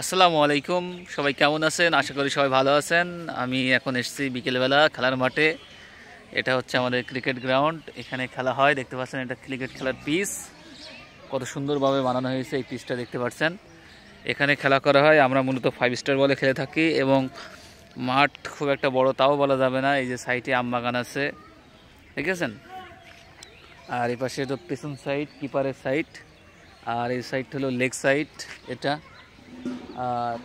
আসসালামু আলাইকুম, সবাই কেমন আছেন? আশা করি সবাই ভালো আছেন। আমি এখন এসেছি বিকেলবেলা খেলার মাঠে। এটা হচ্ছে আমাদের ক্রিকেট গ্রাউন্ড, এখানে খেলা হয়। দেখতে পাচ্ছেন এটা ক্রিকেট খেলার পিচ, কত সুন্দরভাবে বানানো হয়েছে এই পিচটা দেখতে পাচ্ছেন। এখানে খেলা করা হয়। আমরা মূলত 5 স্টার বলে খেলে থাকি এবং মাঠ খুব একটা বড় তাও বলা যাবে না। এই যে সাইডে আম বাগান আছে, ঠিক আছেন। আর এই পাশে তো পেছন সাইড, কিপারের সাইড, আর এই সাইড হলো লেগ সাইড এটা। আর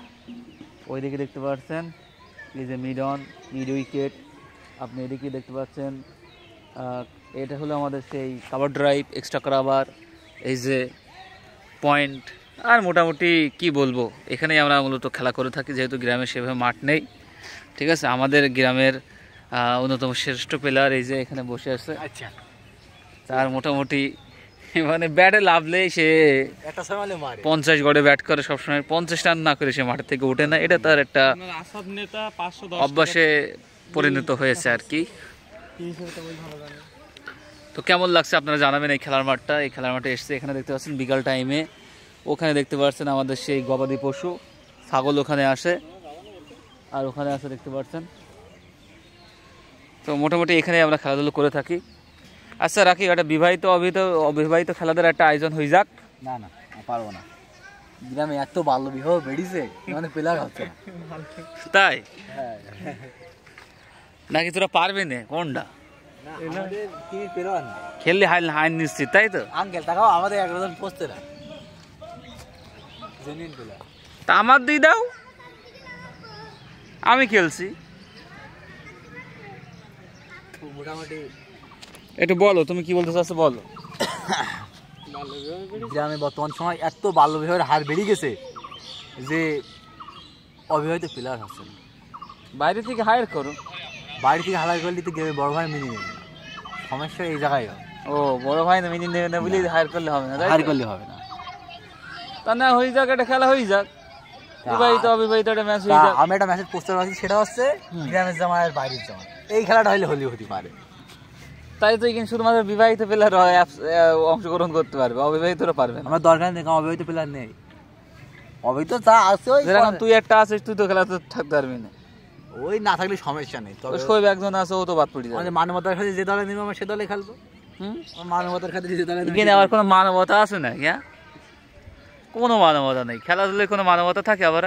ওইদিকে দেখতে পাচ্ছেন এই যে মিড উইকেট, আপনি এদিকে দেখতে পাচ্ছেন। এটা হলো আমাদের সেই কাভার ড্রাইভ, এক্সট্রা কাভার, এই যে পয়েন্ট। আর মোটামুটি কি বলবো, এখানেই আমরা মূলত খেলা করে থাকি, যেহেতু গ্রামে সেভাবে মাঠ নেই। ঠিক আছে, আমাদের গ্রামের অন্যতম শ্রেষ্ঠ প্লেয়ার এই যে এখানে বসে আছে। আচ্ছা, তার মোটামুটি মানে ব্যাটে লাভলেই সে 50 গড়ে ব্যাট করে সবসময়। 50 রান না করে সে মাঠের থেকে ওঠে না, এটা তার একটা অভ্যাসে পরিণত হয়েছে আর কি। তো কেমন লাগছে আপনারা জানাবেন এই খেলার মাঠটা। এই খেলার মাঠে এসছে, এখানে দেখতে পাচ্ছেন বিকাল টাইমে। ওখানে দেখতে পাচ্ছেন আমাদের সেই গবাদি পশু ছাগল ওখানে আসে, আর ওখানে আসে দেখতে পাচ্ছেন। তো মোটামুটি এখানে আমরা খেলাধুলো করে থাকি। আচ্ছা রাখি, একটা অবিবাহিত খেলাদের একটা আয়োজন হয়ে যাক। না না, পারবো না। গ্রামে এত বাল্য বিবাহ বেড়েছে, মানে প্লেয়ার হচ্ছে না। তাই নাকি তোরা পারবি না? কোনটা খেললে হাইন নিশ্চিত, তাই তো? আঙ্কেল তাকাও, আমাদের একজন পোস্টে না, তা আমার দিয়ে দাও, আমি খেলছি। মোটামুটি একটু বলো, তুমি কি বলতে চাচ্ছো বলো। গ্রামে বর্তমান সময় এত বাল্য বিবাহের হার বেড়ে গেছে যে অবিবাহিত প্লেয়ার হচ্ছে না। বাইরে থেকে হায়ার করো। বাড়ি থেকে হালার করলে তো গ্রামে বড় ভাই মেনে নেবে না, সমস্যা এই জায়গায়। ও বড় ভাই না মেনে নেবে না বলে হায়ার করলে হবে না? হায়ার করলে হবে না, তা না হয়ে যাক, একটা খেলা হয়ে যাক, বিবাহিত অবিবাহিত একটা ম্যাচ হয়ে যাক। আমি একটা ম্যাচের পোস্টার পাচ্ছি, সেটা হচ্ছে গ্রামের জামাই আর বাইরের জামাই। এই খেলাটা হলে হলি হতে পারে। তাই তো এখানে শুধুমাত্র বিবাহিত প্লেয়ার অংশগ্রহণ করতে পারবে, অবিবাহিতরা পারবে না। আমার দরকার নেই, অবিবাহিত প্লেয়ার নেই। অবিবাহিত যা আছে, যেরকম তুই একটা আছিস, তুই তো খেলাতে থাকতে পারবি না। ওই না থাকলে সমস্যা নেই, তবে শোয়েব একজন আছে, ও তো বাদ পড়ে যাবে। মানবতার খাতে যে দলে নিবে আমরা সে দলে খেলবো। মানবতার খাতে যে দলে এখানে আবার কোনো মানবতা আছে না? হ্যাঁ, কোনো মানবতা নেই, খেলাধুলায় কোনো মানবতা থাকে আবার?